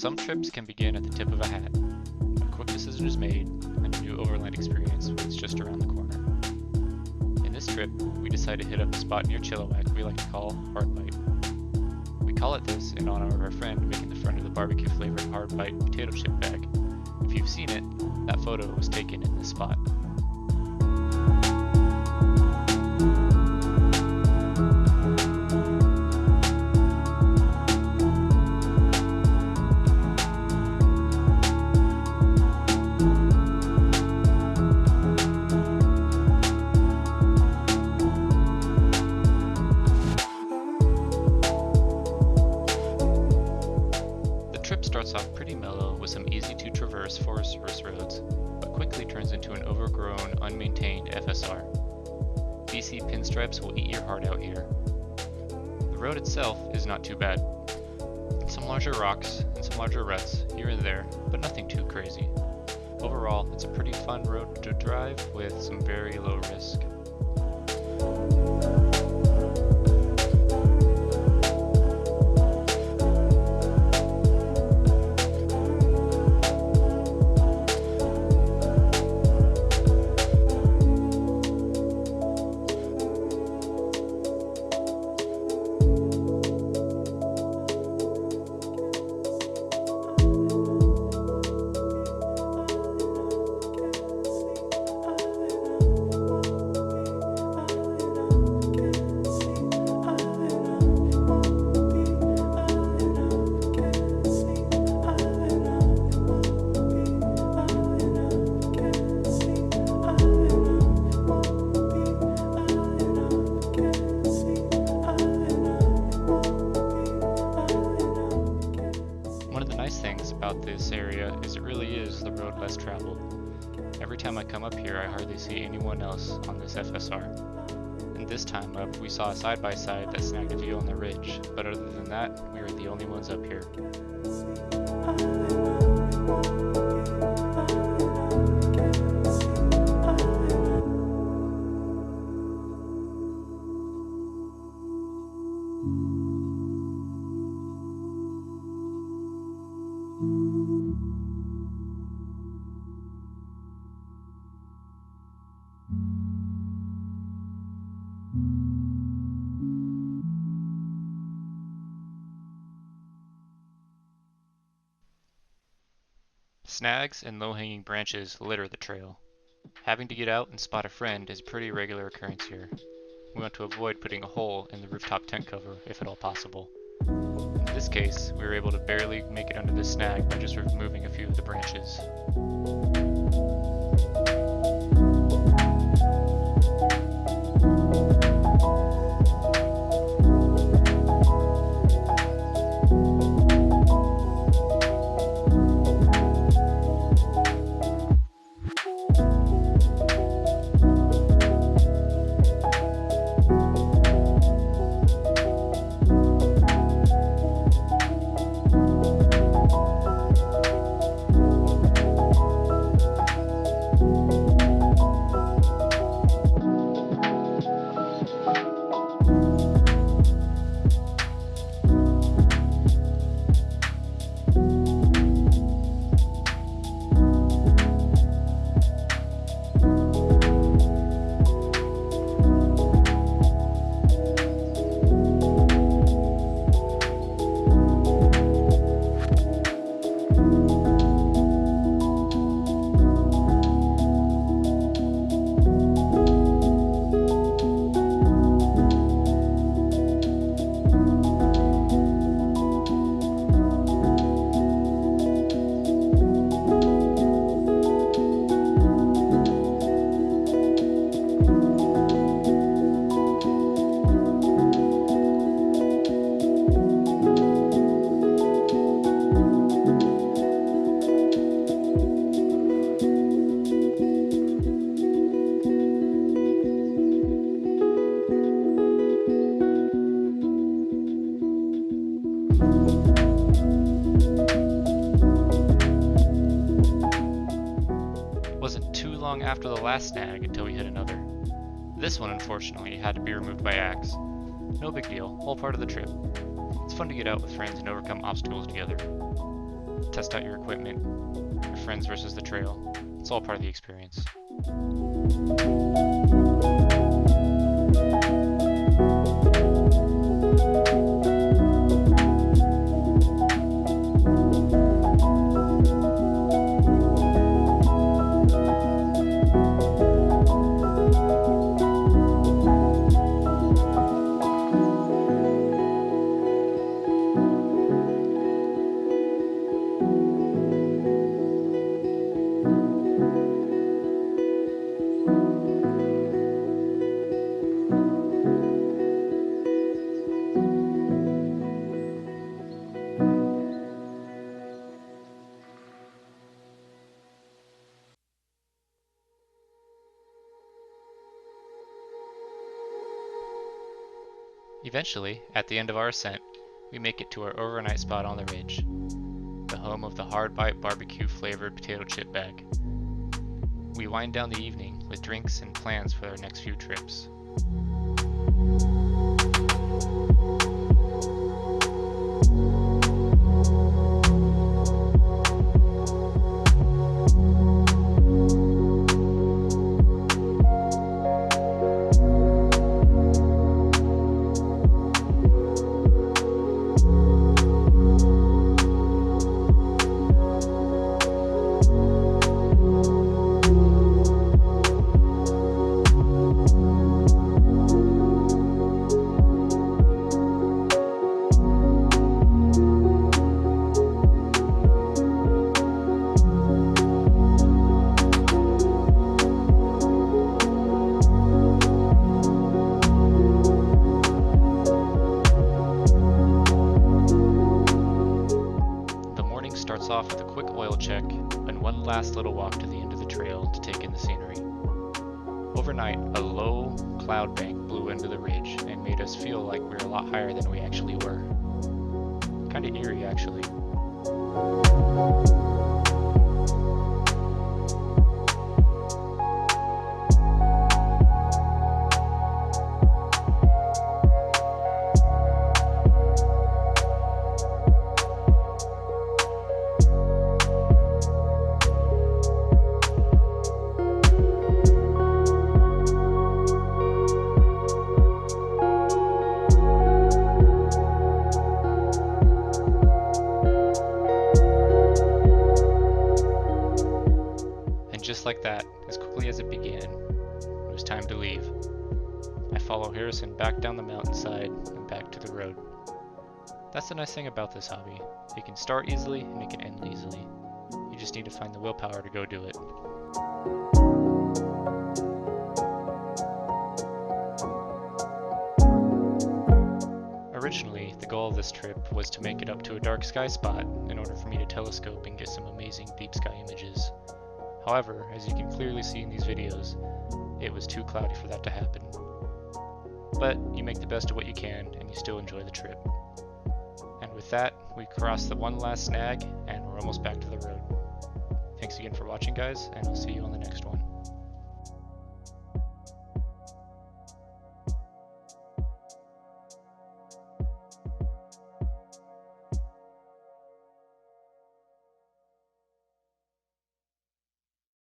Some trips can begin at the tip of a hat. A quick decision is made, and a new overland experience waits just around the corner. In this trip, we decide to hit up a spot near Chilliwack we like to call Hardbite. We call it this in honor of our friend making the front of the barbecue-flavored Hardbite potato chip bag. If you've seen it, that photo was taken in this spot. The trip starts off pretty mellow with some easy-to-traverse Forest Service roads, but quickly turns into an overgrown, unmaintained FSR. BC pinstripes will eat your heart out here. The road itself is not too bad. Some larger rocks and some larger ruts here and there, but nothing too crazy. Overall, it's a pretty fun road to drive with some very low risk. One of the nice things about this area is it really is the road less traveled. Every time I come up here I hardly see anyone else on this FSR. And this time up we saw a side-by-side that snagged a view on the ridge, but other than that, we were the only ones up here. Snags and low-hanging branches litter the trail. Having to get out and spot a friend is a pretty regular occurrence here. We want to avoid putting a hole in the rooftop tent cover if at all possible. In this case, we were able to barely make it under this snag by just removing a few of the branches. long after the last snag until we hit another. This one, unfortunately, had to be removed by axe. No big deal, all part of the trip. It's fun to get out with friends and overcome obstacles together. test out your equipment, your friends versus the trail. It's all part of the experience. Eventually, at the end of our ascent, we make it to our overnight spot on the ridge, the home of the Hardbite barbecue flavored potato chip bag. We wind down the evening with drinks and plans for our next few trips. Starts off with a quick oil check and one last little walk to the end of the trail to take in the scenery. Overnight, a low cloud bank blew into the ridge and made us feel like we were a lot higher than we actually were. Kinda eerie, actually. Just like that, as quickly as it began, it was time to leave. I follow Harrison back down the mountainside and back to the road. That's the nice thing about this hobby. It can start easily and it can end easily. You just need to find the willpower to go do it. Originally, the goal of this trip was to make it up to a dark sky spot in order for me to telescope and get some amazing deep sky images. However, as you can clearly see in these videos, it was too cloudy for that to happen. But you make the best of what you can and you still enjoy the trip. And with that, we cross the one last snag and we're almost back to the road. Thanks again for watching, guys, and I'll see you on the next one.